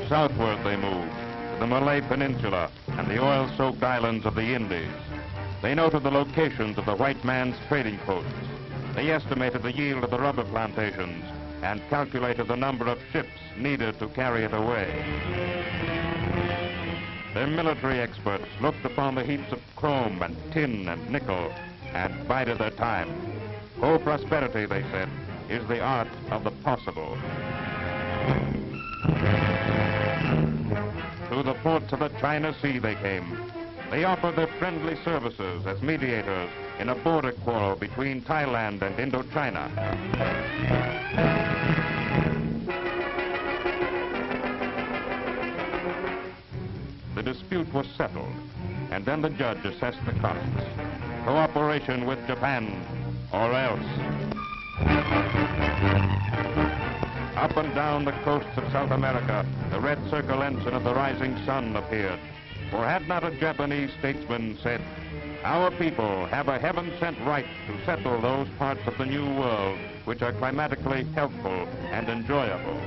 Southward they moved, to the Malay Peninsula and the oil-soaked islands of the Indies. They noted the locations of the white man's trading posts. They estimated the yield of the rubber plantations and calculated the number of ships needed to carry it away. Their military experts looked upon the heaps of chrome and tin and nickel and bided their time. Co-prosperity, they said, is the art of the possible. To the ports of the China Sea they came. They offered their friendly services as mediators in a border quarrel between Thailand and Indochina. The dispute was settled, and then the judge assessed the costs. Cooperation with Japan, or else. Up and down the coasts of South America, the red circle ensign of the rising sun appeared. For had not a Japanese statesman said, "Our people have a heaven-sent right to settle those parts of the New World which are climatically healthful and enjoyable."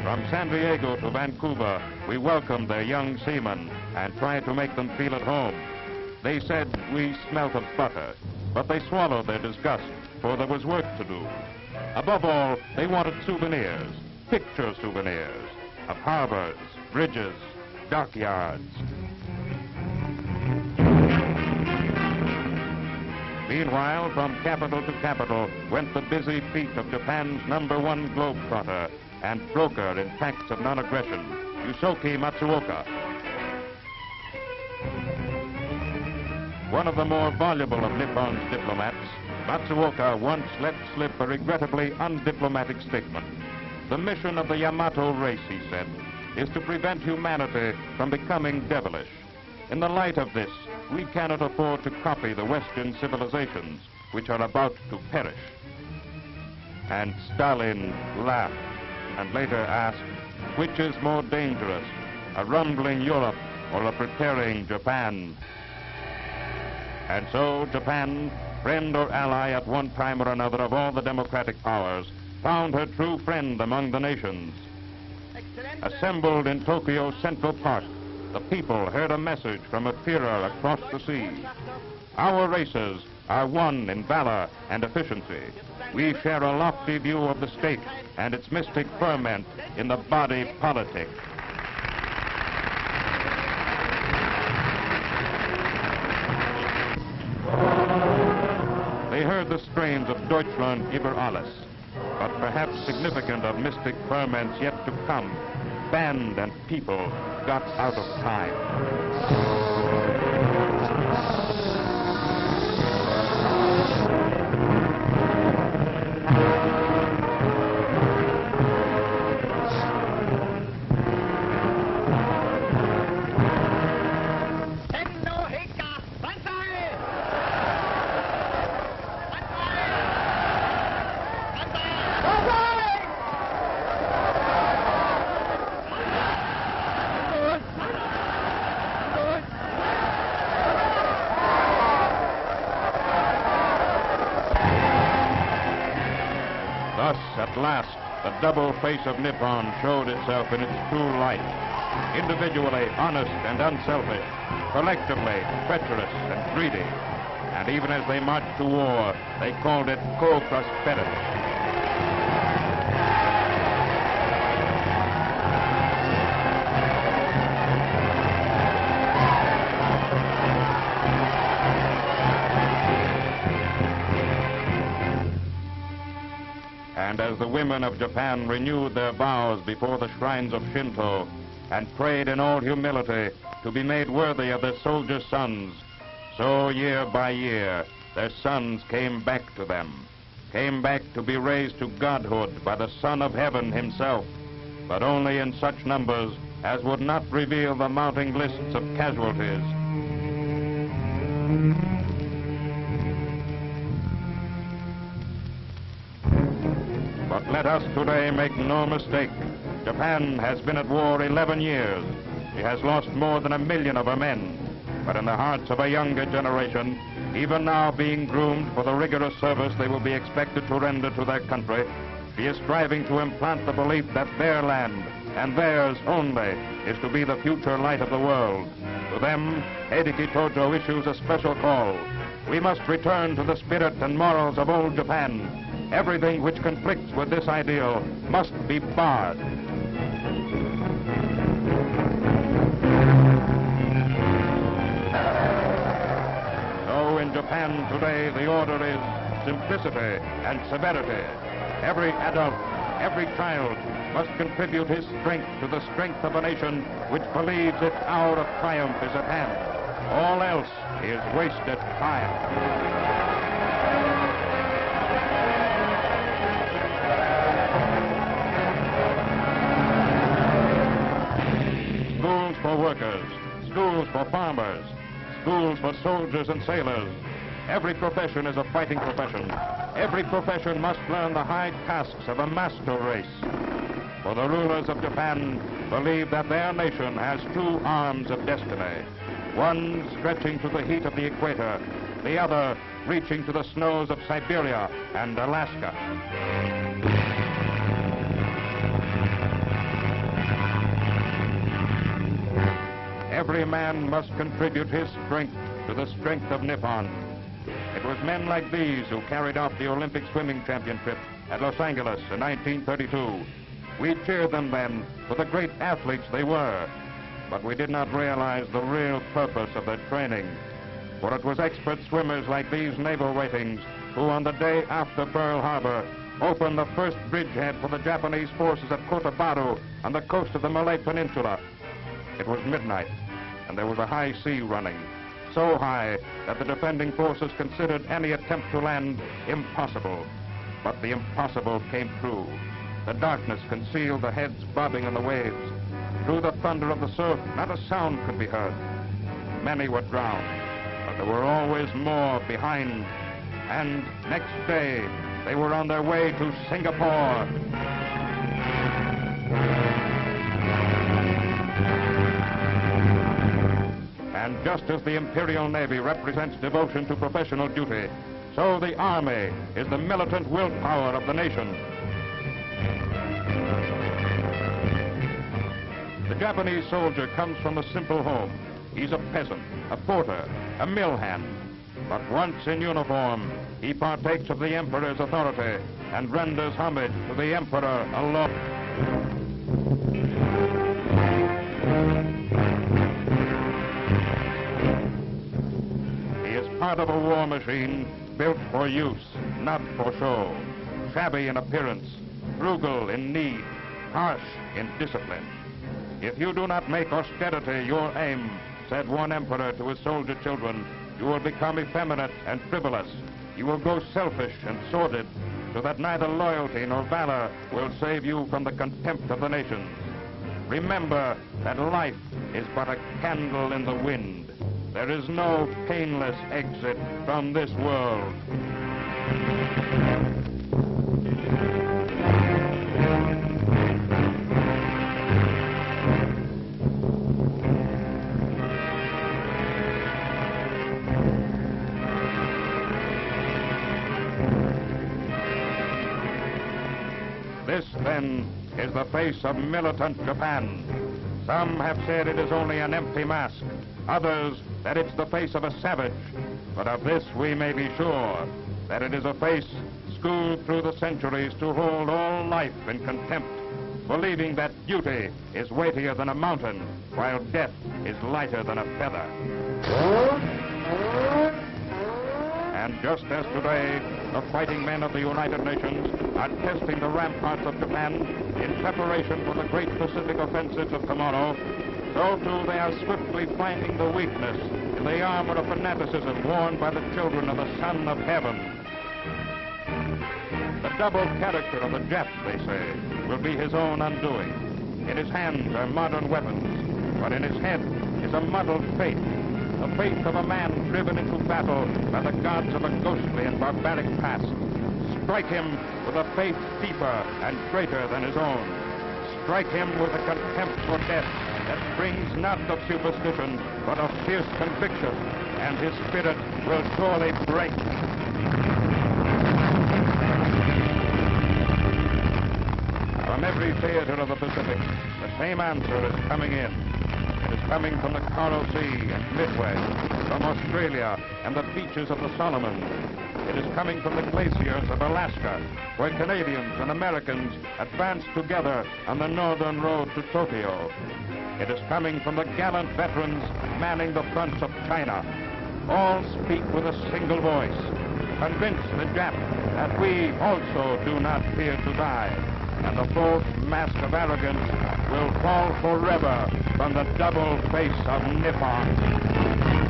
From San Diego to Vancouver, we welcomed their young seamen and tried to make them feel at home. They said we smelt of butter, but they swallowed their disgust, for there was work to do. Above all, they wanted souvenirs, picture souvenirs, of harbors, bridges, dockyards. Meanwhile, from capital to capital went the busy feet of Japan's #1 globetrotter and broker in pacts of non-aggression, Yōsuke Matsuoka. One of the more voluble of Nippon's diplomats, Matsuoka once let slip a regrettably undiplomatic statement. The mission of the Yamato race, he said, is to prevent humanity from becoming devilish. In the light of this, we cannot afford to copy the Western civilizations which are about to perish. And Stalin laughed and later asked, which is more dangerous, a rumbling Europe or a preparing Japan? And so Japan, friend or ally at one time or another of all the democratic powers, found her true friend among the nations. Assembled in Tokyo's Central Park, the people heard a message from a Führer across the sea. Our races are one in valor and efficiency. We share a lofty view of the state and its mystic ferment in the body politic. They heard the strains of Deutschland über alles, but perhaps significant of mystic ferments yet to come, band and people got out of time. At last, the double face of Nippon showed itself in its true light. Individually honest and unselfish, collectively treacherous and greedy. And even as they marched to war, they called it co-prosperity. And as the women of Japan renewed their vows before the shrines of Shinto and prayed in all humility to be made worthy of their soldier sons, so year by year their sons came back to them, came back to be raised to godhood by the Son of Heaven himself, but only in such numbers as would not reveal the mounting lists of casualties. But let us today make no mistake. Japan has been at war 11 years. She has lost more than 1 million of her men. But in the hearts of a younger generation, even now being groomed for the rigorous service they will be expected to render to their country, she is striving to implant the belief that their land, and theirs only, is to be the future light of the world. To them, Heideki Tojo issues a special call. We must return to the spirit and morals of old Japan. Everything which conflicts with this ideal must be barred. So in Japan today, the order is simplicity and severity. Every adult, every child must contribute his strength to the strength of a nation which believes its hour of triumph is at hand. All else is wasted time. Schools for workers, schools for farmers, schools for soldiers and sailors. Every profession is a fighting profession. Every profession must learn the high tasks of a master race. For the rulers of Japan believe that their nation has two arms of destiny, one stretching to the heat of the equator, the other reaching to the snows of Siberia and Alaska. Every man must contribute his strength to the strength of Nippon. It was men like these who carried off the Olympic swimming championship at Los Angeles in 1932. We cheered them then for the great athletes they were, but we did not realize the real purpose of their training. For it was expert swimmers like these naval ratings who, on the day after Pearl Harbor, opened the first bridgehead for the Japanese forces at Kotabaru on the coast of the Malay Peninsula. It was midnight, and there was a high sea running, so high that the defending forces considered any attempt to land impossible. But the impossible came true. The darkness concealed the heads bobbing on the waves. Through the thunder of the surf, not a sound could be heard. Many were drowned, but there were always more behind. And next day, they were on their way to Singapore. And just as the Imperial Navy represents devotion to professional duty, so the Army is the militant willpower of the nation. The Japanese soldier comes from a simple home. He's a peasant, a porter, a mill hand. But once in uniform, he partakes of the Emperor's authority and renders homage to the Emperor alone. He is part of a war machine built for use, not for show. Shabby in appearance, frugal in need, harsh in discipline. If you do not make austerity your aim, said one emperor to his soldier children, you will become effeminate and frivolous. You will grow selfish and sordid, so that neither loyalty nor valor will save you from the contempt of the nations. Remember that life is but a candle in the wind. There is no painless exit from this world. This, then, is the face of militant Japan. Some have said it is only an empty mask. Others, that it's the face of a savage. But of this we may be sure, that it is a face schooled through the centuries to hold all life in contempt, believing that duty is weightier than a mountain, while death is lighter than a feather. And just as today, the fighting men of the United Nations are testing the ramparts of Japan in preparation for the great Pacific offensives of tomorrow, so too they are swiftly finding the weakness in the armor of fanaticism worn by the children of the Son of Heaven. The double character of the Jap, they say, will be his own undoing. In his hands are modern weapons, but in his head is a muddled fate. The fate of a man driven into battle by the gods of a ghostly and barbaric past. Strike him with a faith deeper and greater than his own. Strike him with a contempt for death that brings not of superstition, but of fierce conviction. and his spirit will surely break. From every theater of the Pacific, the same answer is coming in. It is coming from the Coral Sea and Midway, from Australia and the beaches of the Solomons. It is coming from the glaciers of Alaska, where Canadians and Americans advanced together on the northern road to Tokyo. It is coming from the gallant veterans manning the fronts of China. All speak with a single voice, convince the Jap that we also do not fear to die, and the false mask of arrogance will fall forever from the double face of Nippon.